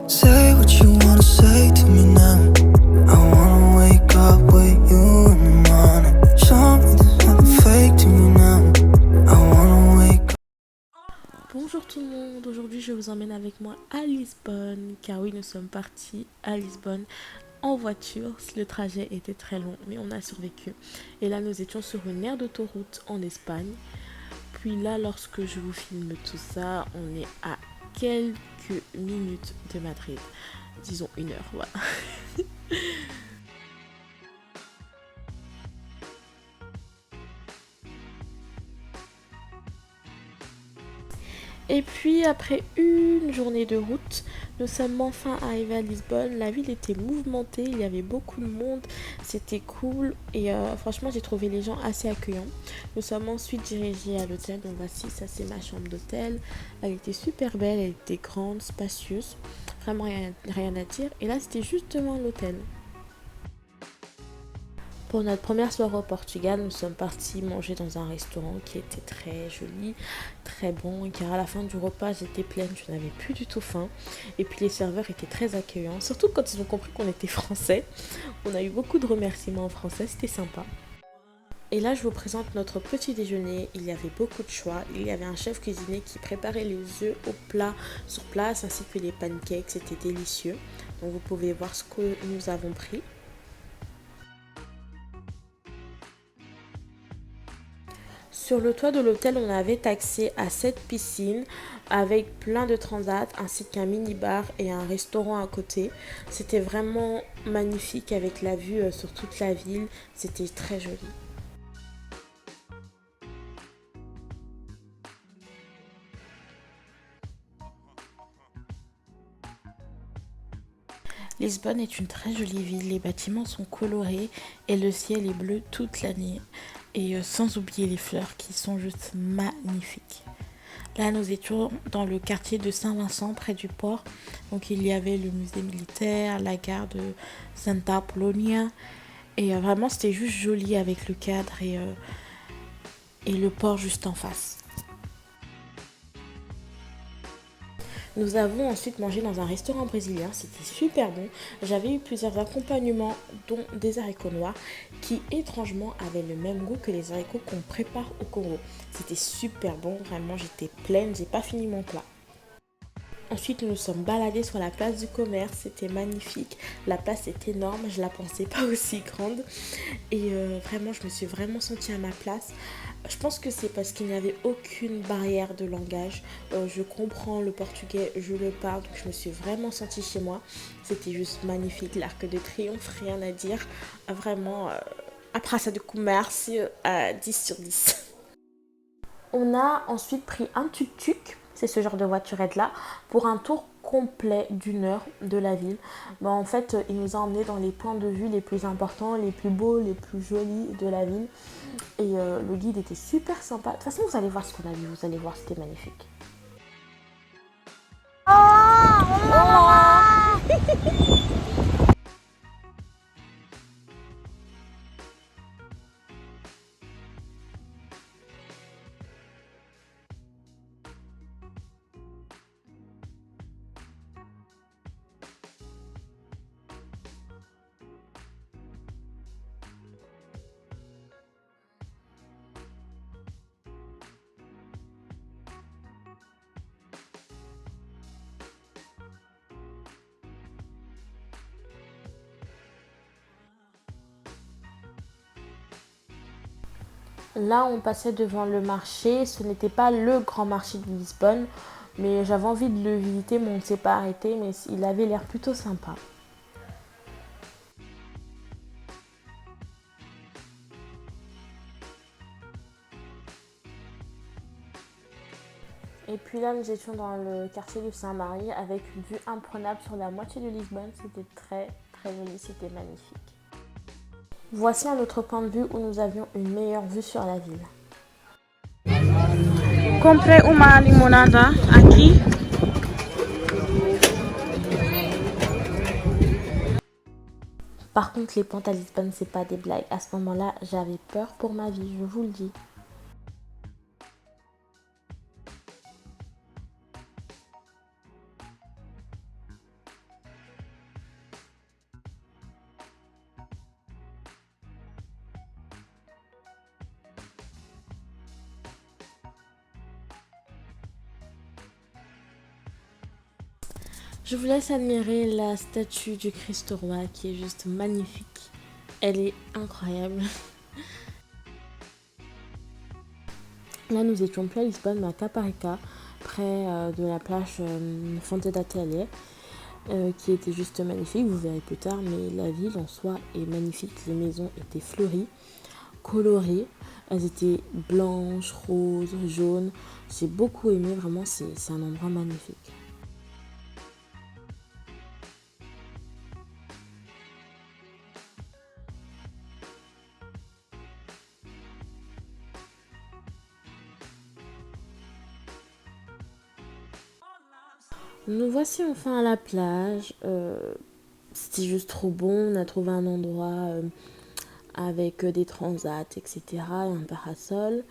Say what you wanna say to me now. I wanna wake up with you in the morning. Show me there's nothing fake to me now. I wanna wake up. Bonjour tout le monde, aujourd'hui je vous emmène avec moi à Lisbonne, car oui nous sommes partis à Lisbonne en voiture, le trajet était très long mais on a survécu. Et là nous étions sur une aire d'autoroute en Espagne, puis là lorsque je vous filme tout ça, on est à quelques minutes de Madrid, disons 1 heure, voilà. Et puis après une journée de route, nous sommes enfin arrivés à Lisbonne. La ville était mouvementée, il y avait beaucoup de monde, c'était cool et franchement j'ai trouvé les gens assez accueillants. Nous sommes ensuite dirigés à l'hôtel, donc voici, ça c'est ma chambre d'hôtel. Elle était super belle, elle était grande, spacieuse, vraiment rien à dire. Et là c'était juste devant l'hôtel. Pour notre première soirée au Portugal, nous sommes partis manger dans un restaurant qui était très joli, très bon, car à la fin du repas, j'étais pleine, je n'avais plus du tout faim. Et puis les serveurs étaient très accueillants, surtout quand ils ont compris qu'on était français. On a eu beaucoup de remerciements en français, c'était sympa. Et là, je vous présente notre petit déjeuner. Il y avait beaucoup de choix. Il y avait un chef cuisinier qui préparait les œufs au plat sur place, ainsi que les pancakes, c'était délicieux. Donc vous pouvez voir ce que nous avons pris. Sur le toit de l'hôtel, on avait accès à cette piscine avec plein de transats ainsi qu'un mini-bar et un restaurant à côté. C'était vraiment magnifique avec la vue sur toute la ville. C'était très joli. Lisbonne est une très jolie ville. Les bâtiments sont colorés et le ciel est bleu toute l'année. Et sans oublier les fleurs qui sont juste magnifiques. Là, nous étions dans le quartier de Saint-Vincent, près du port. Donc, il y avait le musée militaire, la gare de Santa Apollonia. Et vraiment, c'était juste joli avec le cadre et le port juste en face. Nous avons ensuite mangé dans un restaurant brésilien, c'était super bon. J'avais eu plusieurs accompagnements, dont des haricots noirs, qui étrangement avaient le même goût que les haricots qu'on prépare au Congo. C'était super bon, vraiment j'étais pleine, j'ai pas fini mon plat. Ensuite, nous nous sommes baladés sur la place du commerce, c'était magnifique. La place est énorme, je la pensais pas aussi grande. Et vraiment, je me suis vraiment sentie à ma place. Je pense que c'est parce qu'il n'y avait aucune barrière de langage. Je comprends le portugais, je le parle, donc je me suis vraiment sentie chez moi. C'était juste magnifique, l'Arc de Triomphe, rien à dire. Vraiment, a praça de commerce, 10 sur 10. On a ensuite pris un tuk-tuk, c'est ce genre de voiturette là, pour un tour complet d'1 heure de la ville. En fait, il nous a emmenés dans les points de vue les plus importants, les plus beaux, les plus jolis de la ville. Et le guide était super sympa. De toute façon, vous allez voir ce qu'on a vu, vous allez voir, c'était magnifique. Là, on passait devant le marché. Ce n'était pas le grand marché de Lisbonne, mais j'avais envie de le visiter, mais on ne s'est pas arrêté. Mais il avait l'air plutôt sympa. Et puis là, nous étions dans le quartier de Saint-Marie avec une vue imprenable sur la moitié de Lisbonne. C'était très très joli, c'était magnifique. Voici un autre point de vue où nous avions une meilleure vue sur la ville. Comprei uma limonada aqui. Par contre, les pentes à Lisbonne, c'est pas des blagues. À ce moment-là, j'avais peur pour ma vie, je vous le dis. Je vous laisse admirer la statue du Christ roi qui est juste magnifique. Elle est incroyable. Là, nous étions plus à Lisbonne, mais à Caparica, près de la plage Fonte da Telha, qui était juste magnifique. Vous verrez plus tard, mais la ville en soi est magnifique. Les maisons étaient fleuries, colorées. Elles étaient blanches, roses, jaunes. J'ai beaucoup aimé, vraiment, c'est un endroit magnifique. Nous voici enfin à la plage. C'était juste trop bon. On a trouvé un endroit avec des transats, etc. et un parasol.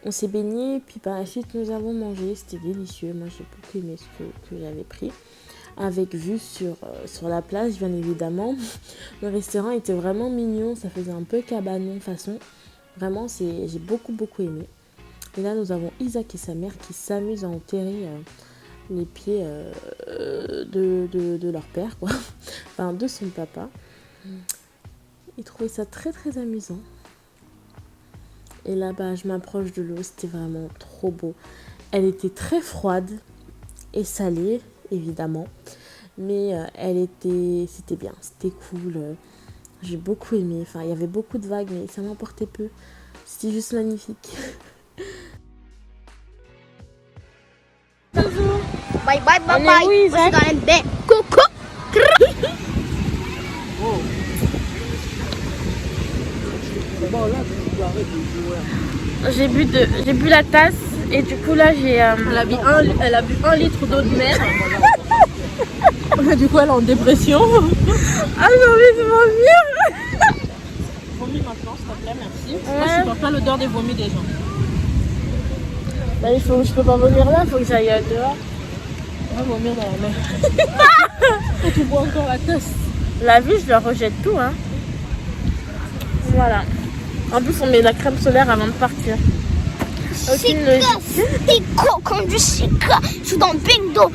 On s'est baigné, puis par la suite nous avons mangé. C'était délicieux. Moi j'ai beaucoup aimé ce que j'avais pris. Avec vue sur la plage, bien évidemment. Le restaurant était vraiment mignon. Ça faisait un peu cabanon façon. Vraiment, j'ai beaucoup aimé. Et là, nous avons Isaac et sa mère qui s'amusent à enterrer les pieds de leur père, quoi. Enfin, de son papa. Ils trouvaient ça très amusant. Et là, je m'approche de l'eau. C'était vraiment trop beau. Elle était très froide et salée, évidemment. Mais c'était bien, c'était cool. J'ai beaucoup aimé. Enfin, il y avait beaucoup de vagues, mais ça m'emportait peu. C'était juste magnifique. Bye bye bye On est bye. où, Isaac? What's going on? Coucou. J'ai bu la tasse et du coup là j'ai... Elle a bu 1 litre d'eau de mer. Du coup, elle est en dépression. Ah j'ai envie de vomir. Vomis maintenant, s'il te plaît, merci. Moi, je supporte pas l'odeur des vomis des gens. Je peux pas vomir là, faut que j'aille dehors. On va vomir dans la mer. Et tu bois encore la tasse. La vie je leur rejette tout hein. Voilà. En plus on met la crème solaire avant de partir. Aucune logique. T'es con comme du chica. Je suis dans le bain d'eau.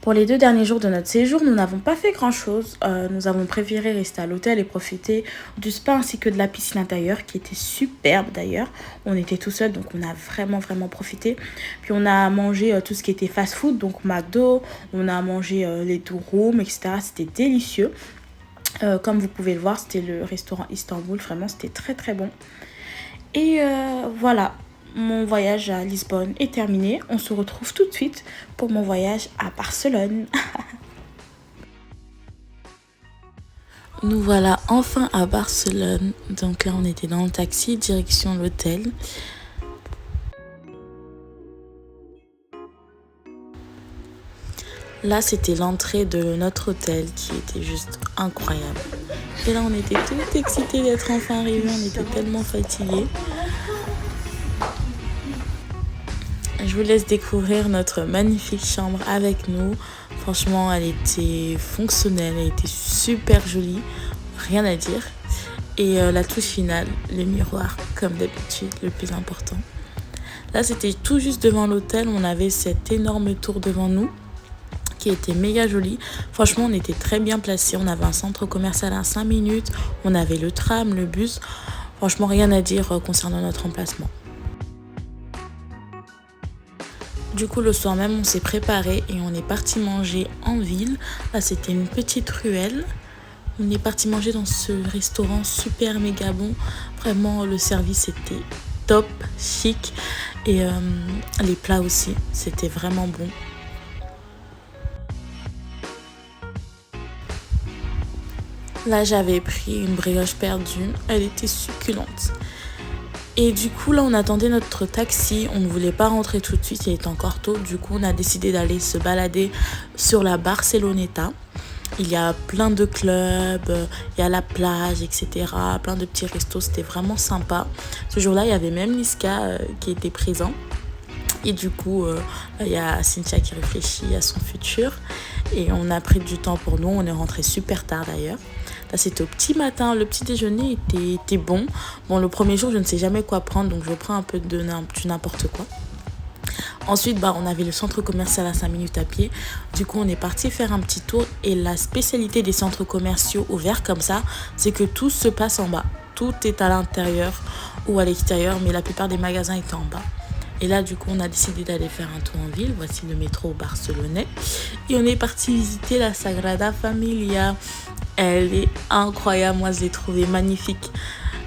Pour les 2 derniers jours de notre séjour, nous n'avons pas fait grand chose. Nous avons préféré rester à l'hôtel et profiter du spa ainsi que de la piscine intérieure qui était superbe d'ailleurs. On était tout seul donc on a vraiment profité. Puis on a mangé tout ce qui était fast food, donc McDo, on a mangé les durum, etc. C'était délicieux. Comme vous pouvez le voir, c'était le restaurant Istanbul, vraiment c'était très bon. Et voilà. Mon voyage à Lisbonne est terminé. On se retrouve tout de suite pour mon voyage à Barcelone. Nous voilà enfin à Barcelone. Donc là, on était dans le taxi, direction l'hôtel. Là, c'était l'entrée de notre hôtel qui était juste incroyable. Et là, on était tout excités d'être enfin arrivés. On était tellement fatigués. Je vous laisse découvrir notre magnifique chambre avec nous. Franchement, elle était fonctionnelle, elle était super jolie, rien à dire. Et la touche finale, le miroir, comme d'habitude, le plus important. Là, c'était tout juste devant l'hôtel, on avait cette énorme tour devant nous qui était méga jolie. Franchement, on était très bien placés, on avait un centre commercial à 5 minutes, on avait le tram, le bus. Franchement, rien à dire concernant notre emplacement. Du coup, le soir même, on s'est préparé et on est parti manger en ville. Là, c'était une petite ruelle. On est parti manger dans ce restaurant super méga bon. Vraiment, le service était top, chic. Et les plats aussi, c'était vraiment bon. Là, j'avais pris une brioche perdue. Elle était succulente. Et du coup là on attendait notre taxi, on ne voulait pas rentrer tout de suite, il était encore tôt. Du coup on a décidé d'aller se balader sur la Barceloneta. Il y a plein de clubs, il y a la plage, etc. Plein de petits restos, c'était vraiment sympa. Ce jour-là, il y avait même Niska qui était présent. Et du coup, il y a Cynthia qui réfléchit à son futur. Et on a pris du temps pour nous, on est rentré super tard d'ailleurs. Là, c'était au petit matin, le petit déjeuner était bon. Bon, le premier jour, je ne sais jamais quoi prendre, donc je prends un peu de n'importe quoi. Ensuite, on avait le centre commercial à 5 minutes à pied. Du coup, on est parti faire un petit tour. Et la spécialité des centres commerciaux ouverts comme ça, c'est que tout se passe en bas. Tout est à l'intérieur ou à l'extérieur, mais la plupart des magasins étaient en bas. Et là, du coup, on a décidé d'aller faire un tour en ville. Voici le métro barcelonais. Et on est parti visiter la Sagrada Familia. Elle est incroyable. Moi, je l'ai trouvée magnifique.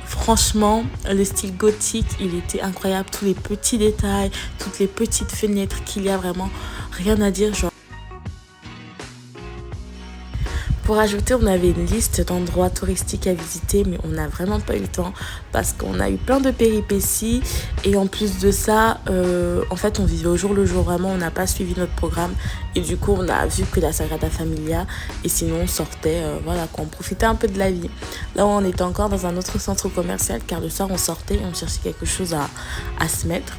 Franchement, le style gothique, il était incroyable. Tous les petits détails, toutes les petites fenêtres qu'il y a, vraiment rien à dire. Genre. Pour ajouter, on avait une liste d'endroits touristiques à visiter, mais on n'a vraiment pas eu le temps parce qu'on a eu plein de péripéties. Et en plus de ça, en fait, on vivait au jour le jour. Vraiment, on n'a pas suivi notre programme. Et du coup, on a vu que la Sagrada Familia. Et sinon, on sortait, on profitait un peu de la vie. Là, on était encore dans un autre centre commercial car le soir, on sortait et on cherchait quelque chose à se mettre.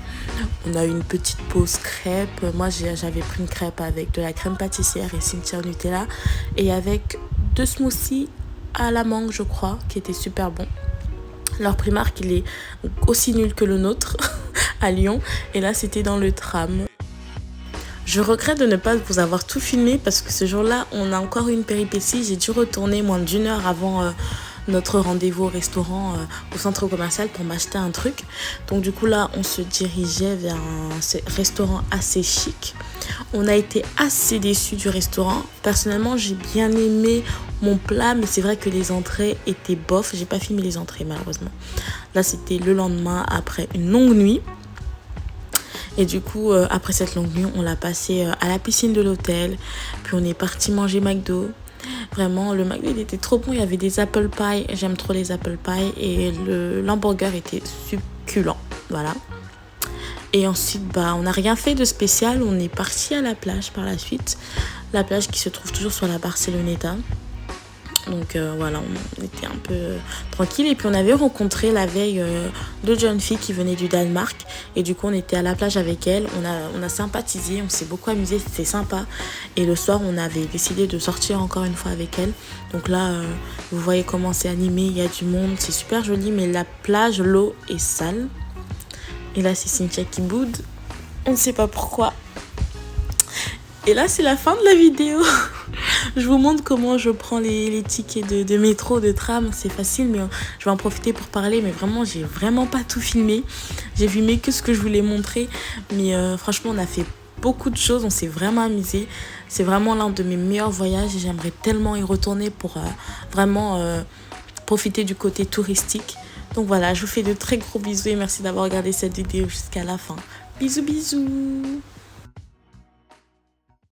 On a eu une petite pause crêpe. Moi, j'avais pris une crêpe avec de la crème pâtissière et Cynthia au Nutella. Et avec 2 smoothies à la mangue, je crois, qui étaient super bons. Leur Primark, il est aussi nul que le nôtre à Lyon. Et là, c'était dans le tram. Je regrette de ne pas vous avoir tout filmé parce que ce jour-là, on a encore eu une péripétie. J'ai dû retourner moins d'1 heure avant notre rendez-vous au restaurant, au centre commercial pour m'acheter un truc. Donc du coup là, on se dirigeait vers un restaurant assez chic. On a été assez déçus du restaurant. Personnellement, j'ai bien aimé mon plat, mais c'est vrai que les entrées étaient bof. J'ai pas filmé les entrées malheureusement. Là, c'était le lendemain après une longue nuit. Et du coup, après cette longue nuit, on l'a passé à la piscine de l'hôtel. Puis on est parti manger McDo. Vraiment, le McDo, il était trop bon. Il y avait des apple pie. J'aime trop les apple pie. Et l'hamburger était succulent. Voilà. Et ensuite, on n'a rien fait de spécial. On est parti à la plage par la suite. La plage qui se trouve toujours sur la Barceloneta. Donc voilà, on était un peu tranquille. Et puis on avait rencontré la veille 2 jeunes filles qui venaient du Danemark. Et du coup on était à la plage avec elles. On a sympathisé, on s'est beaucoup amusé, c'était sympa. Et le soir on avait décidé de sortir encore une fois avec elles. Donc là vous voyez comment c'est animé, il y a du monde, c'est super joli. Mais la plage, l'eau est sale. Et là c'est Cynthia qui boude. On ne sait pas pourquoi. Et là c'est la fin de la vidéo. Je vous montre comment je prends les tickets de métro, de tram. C'est facile, mais je vais en profiter pour parler. Mais vraiment, j'ai vraiment pas tout filmé. J'ai filmé que ce que je voulais montrer. Mais franchement, on a fait beaucoup de choses. On s'est vraiment amusé. C'est vraiment l'un de mes meilleurs voyages. Et j'aimerais tellement y retourner pour vraiment profiter du côté touristique. Donc voilà, je vous fais de très gros bisous et merci d'avoir regardé cette vidéo jusqu'à la fin. Bisous, bisous!